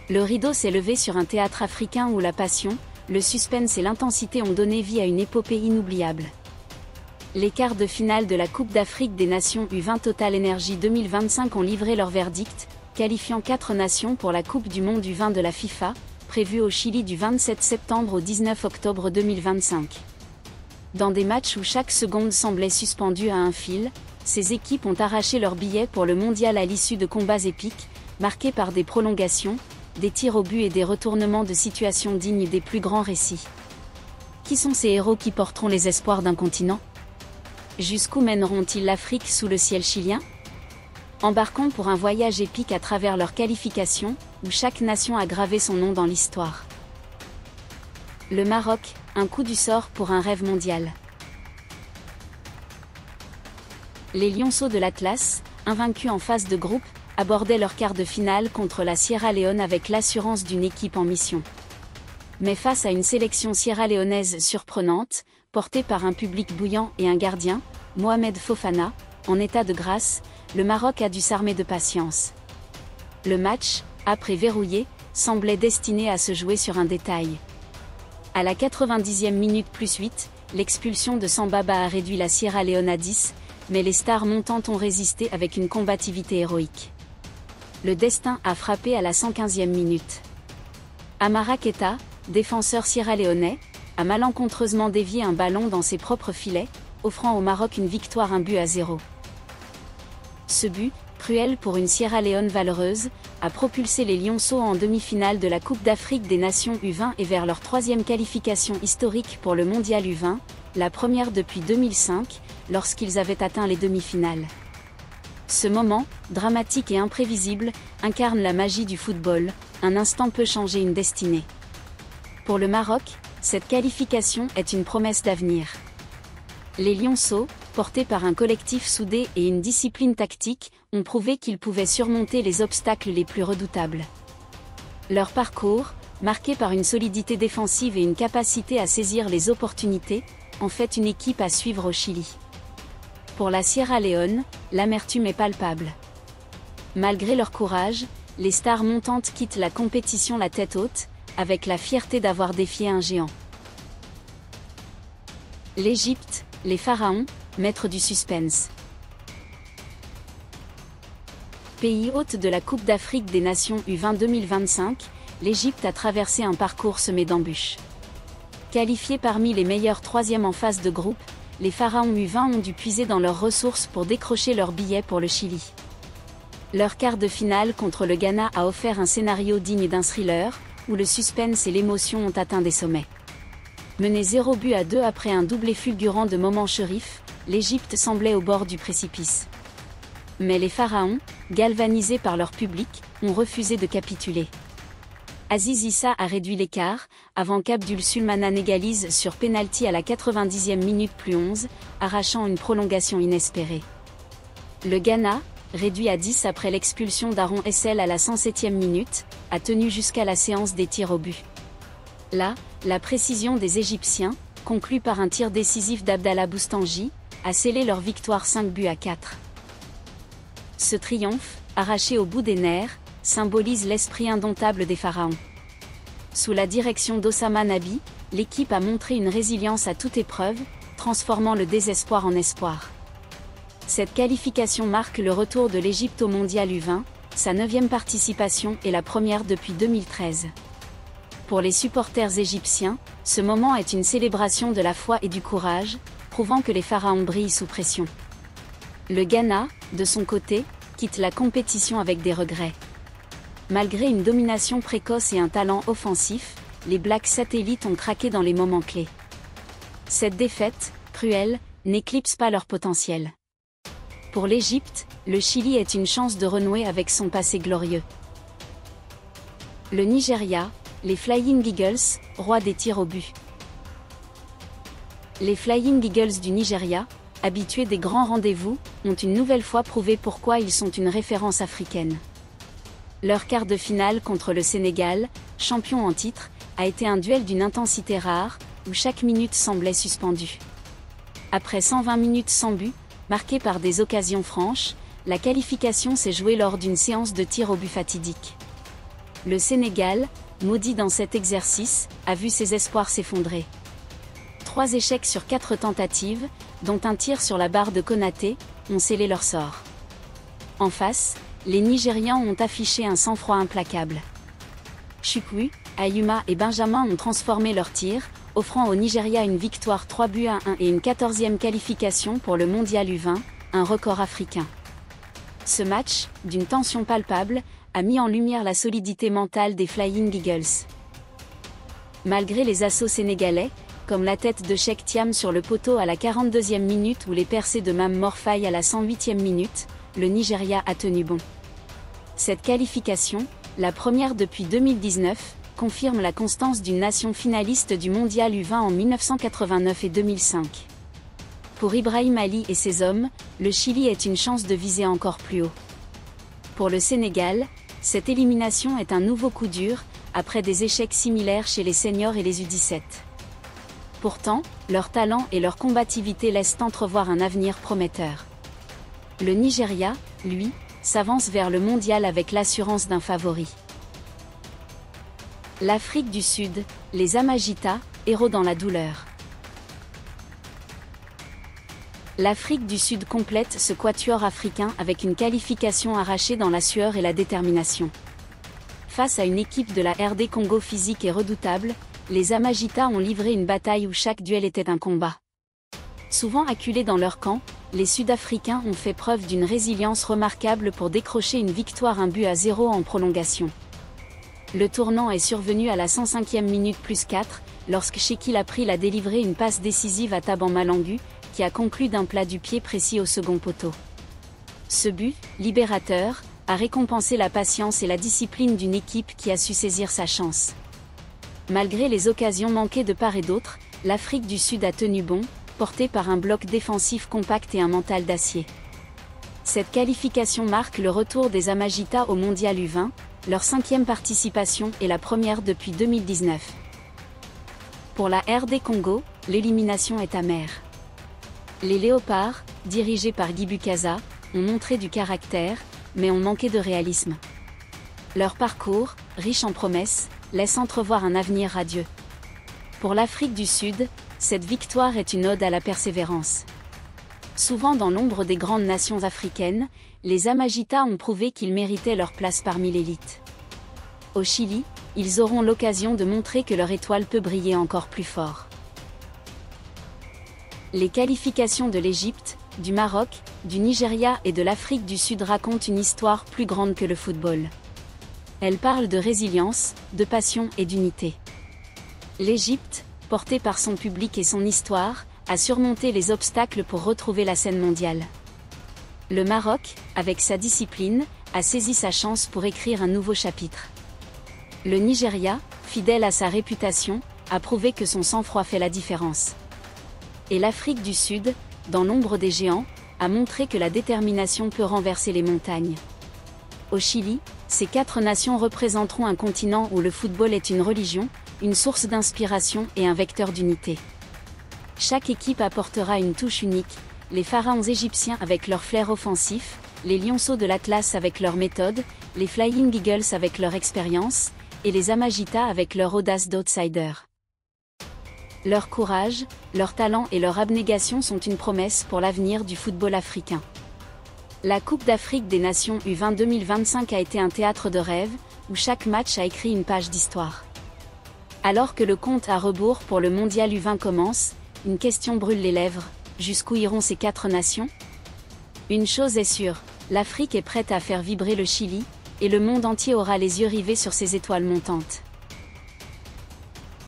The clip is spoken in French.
Le rideau s'est levé sur un théâtre africain où la passion, le suspense et l'intensité ont donné vie à une épopée inoubliable. Les quarts de finale de la Coupe d'Afrique des Nations U20 Total Energy 2025 ont livré leur verdict, qualifiant 4 nations pour la Coupe du Monde U20 de la FIFA, prévue au Chili du 27 septembre au 19 octobre 2025. Dans des matchs où chaque seconde semblait suspendue à un fil, ces équipes ont arraché leur billet pour le mondial à l'issue de combats épiques, marqués par des prolongations, des tirs au but et des retournements de situation dignes des plus grands récits. Qui sont ces héros qui porteront les espoirs d'un continent ? Jusqu'où mèneront-ils l'Afrique sous le ciel chilien ? Embarquons pour un voyage épique à travers leur qualification, où chaque nation a gravé son nom dans l'histoire. Le Maroc, un coup du sort pour un rêve mondial. Les Lionceaux de l'Atlas, invaincus en phase de groupe, abordaient leur quart de finale contre la Sierra Leone avec l'assurance d'une équipe en mission. Mais face à une sélection sierra-léonaise surprenante, portée par un public bouillant et un gardien, Mohamed Fofana, en état de grâce, le Maroc a dû s'armer de patience. Le match, après verrouillé, semblait destiné à se jouer sur un détail. À la 90e minute plus 8, l'expulsion de Sambaba a réduit la Sierra Leone à 10, mais les stars montantes ont résisté avec une combativité héroïque. Le destin a frappé à la 115e minute. Amara Keita, défenseur sierra-léonais, a malencontreusement dévié un ballon dans ses propres filets, offrant au Maroc une victoire 1-0. Ce but, cruel pour une Sierra Leone valeureuse, a propulsé les Lionceaux en demi-finale de la Coupe d'Afrique des Nations U20 et vers leur 3e qualification historique pour le Mondial U20, la première depuis 2005, lorsqu'ils avaient atteint les demi-finales. Ce moment, dramatique et imprévisible, incarne la magie du football, un instant peut changer une destinée. Pour le Maroc, cette qualification est une promesse d'avenir. Les Lionceaux, portés par un collectif soudé et une discipline tactique, ont prouvé qu'ils pouvaient surmonter les obstacles les plus redoutables. Leur parcours, marqué par une solidité défensive et une capacité à saisir les opportunités, en fait une équipe à suivre au Chili. Pour la Sierra Leone, l'amertume est palpable. Malgré leur courage, les stars montantes quittent la compétition la tête haute, avec la fierté d'avoir défié un géant. L'Égypte, les pharaons, maîtres du suspense. Pays hôte de la Coupe d'Afrique des Nations U20 2025, l'Égypte a traversé un parcours semé d'embûches. Qualifiés parmi les meilleurs 3e en phase de groupe, les pharaons U20 ont dû puiser dans leurs ressources pour décrocher leur billet pour le Chili. Leur quart de finale contre le Ghana a offert un scénario digne d'un thriller, où le suspense et l'émotion ont atteint des sommets. Menés 0-2 après un doublé fulgurant de Maman Cherif, l'Égypte semblait au bord du précipice. Mais les pharaons, galvanisés par leur public, ont refusé de capituler. Aziz Issa a réduit l'écart, avant qu'Abdul Sulmanan égalise sur pénalty à la 90e minute plus 11, arrachant une prolongation inespérée. Le Ghana, réduit à 10 après l'expulsion d'Aaron Essel à la 107e minute, a tenu jusqu'à la séance des tirs au but. Là, la précision des Égyptiens, conclue par un tir décisif d'Abdallah Boustanji, a scellé leur victoire 5-4. Ce triomphe, arraché au bout des nerfs, symbolise l'esprit indomptable des pharaons. Sous la direction d'Osama Nabi, l'équipe a montré une résilience à toute épreuve, transformant le désespoir en espoir. Cette qualification marque le retour de l'Égypte au Mondial U20, sa 9e participation et la première depuis 2013. Pour les supporters égyptiens, ce moment est une célébration de la foi et du courage, prouvant que les pharaons brillent sous pression. Le Ghana, de son côté, quitte la compétition avec des regrets. Malgré une domination précoce et un talent offensif, les Blacks satellites ont craqué dans les moments clés. Cette défaite, cruelle, n'éclipse pas leur potentiel. Pour l'Égypte, le Chili est une chance de renouer avec son passé glorieux. Le Nigeria, les Flying Eagles, rois des tirs au but. Les Flying Eagles du Nigeria, habitués des grands rendez-vous, ont une nouvelle fois prouvé pourquoi ils sont une référence africaine. Leur quart de finale contre le Sénégal, champion en titre, a été un duel d'une intensité rare, où chaque minute semblait suspendue. Après 120 minutes sans but, marquées par des occasions franches, la qualification s'est jouée lors d'une séance de tirs au but fatidique. Le Sénégal, maudit dans cet exercice, a vu ses espoirs s'effondrer. 3 échecs sur 4 tentatives, dont un tir sur la barre de Konaté, ont scellé leur sort. En face, les Nigérians ont affiché un sang-froid implacable. Chukwu, Ayuma et Benjamin ont transformé leurs tirs, offrant au Nigeria une victoire 3-1 et une 14e qualification pour le Mondial U20, un record africain. Ce match, d'une tension palpable, a mis en lumière la solidité mentale des Flying Eagles. Malgré les assauts sénégalais, comme la tête de Cheikh Thiam sur le poteau à la 42e minute ou les percées de Mame Mor Faye à la 108e minute, le Nigeria a tenu bon. Cette qualification, la première depuis 2019, confirme la constance d'une nation finaliste du Mondial U20 en 1989 et 2005. Pour Ibrahim Ali et ses hommes, le Chili est une chance de viser encore plus haut. Pour le Sénégal, cette élimination est un nouveau coup dur, après des échecs similaires chez les seniors et les U17. Pourtant, leur talent et leur combativité laissent entrevoir un avenir prometteur. Le Nigeria, lui, s'avance vers le mondial avec l'assurance d'un favori. L'Afrique du Sud, les Amagita, héros dans la douleur. L'Afrique du Sud complète ce quatuor africain avec une qualification arrachée dans la sueur et la détermination. Face à une équipe de la RD Congo physique et redoutable, les Amagita ont livré une bataille où chaque duel était un combat. Souvent acculés dans leur camp, les Sud-Africains ont fait preuve d'une résilience remarquable pour décrocher une victoire 1-0 en prolongation. Le tournant est survenu à la 105e minute plus 4, lorsque Shekil April a délivré une passe décisive à Taban Malangu, qui a conclu d'un plat du pied précis au second poteau. Ce but, libérateur, a récompensé la patience et la discipline d'une équipe qui a su saisir sa chance. Malgré les occasions manquées de part et d'autre, l'Afrique du Sud a tenu bon, portée par un bloc défensif compact et un mental d'acier. Cette qualification marque le retour des Amagita au Mondial U20, leur 5e participation et la première depuis 2019. Pour la RD Congo, l'élimination est amère. Les Léopards, dirigés par Guy Bukasa, ont montré du caractère, mais ont manqué de réalisme. Leur parcours, riche en promesses, laisse entrevoir un avenir radieux. Pour l'Afrique du Sud, cette victoire est une ode à la persévérance. Souvent dans l'ombre des grandes nations africaines, les Amagita ont prouvé qu'ils méritaient leur place parmi l'élite. Au Chili, ils auront l'occasion de montrer que leur étoile peut briller encore plus fort. Les qualifications de l'Égypte, du Maroc, du Nigeria et de l'Afrique du Sud racontent une histoire plus grande que le football. Elles parlent de résilience, de passion et d'unité. L'Égypte, portée par son public et son histoire, a surmonté les obstacles pour retrouver la scène mondiale. Le Maroc, avec sa discipline, a saisi sa chance pour écrire un nouveau chapitre. Le Nigeria, fidèle à sa réputation, a prouvé que son sang-froid fait la différence. Et l'Afrique du Sud, dans l'ombre des géants, a montré que la détermination peut renverser les montagnes. Au Chili, ces 4 nations représenteront un continent où le football est une religion, une source d'inspiration et un vecteur d'unité. Chaque équipe apportera une touche unique, les pharaons égyptiens avec leur flair offensif, les lionceaux de l'Atlas avec leur méthode, les Flying Eagles avec leur expérience, et les Amagita avec leur audace d'outsider. Leur courage, leur talent et leur abnégation sont une promesse pour l'avenir du football africain. La Coupe d'Afrique des Nations U20 2025 a été un théâtre de rêve, où chaque match a écrit une page d'histoire. Alors que le compte à rebours pour le Mondial U20 commence, une question brûle les lèvres: jusqu'où iront ces 4 nations? Une chose est sûre, l'Afrique est prête à faire vibrer le Chili, et le monde entier aura les yeux rivés sur ses étoiles montantes.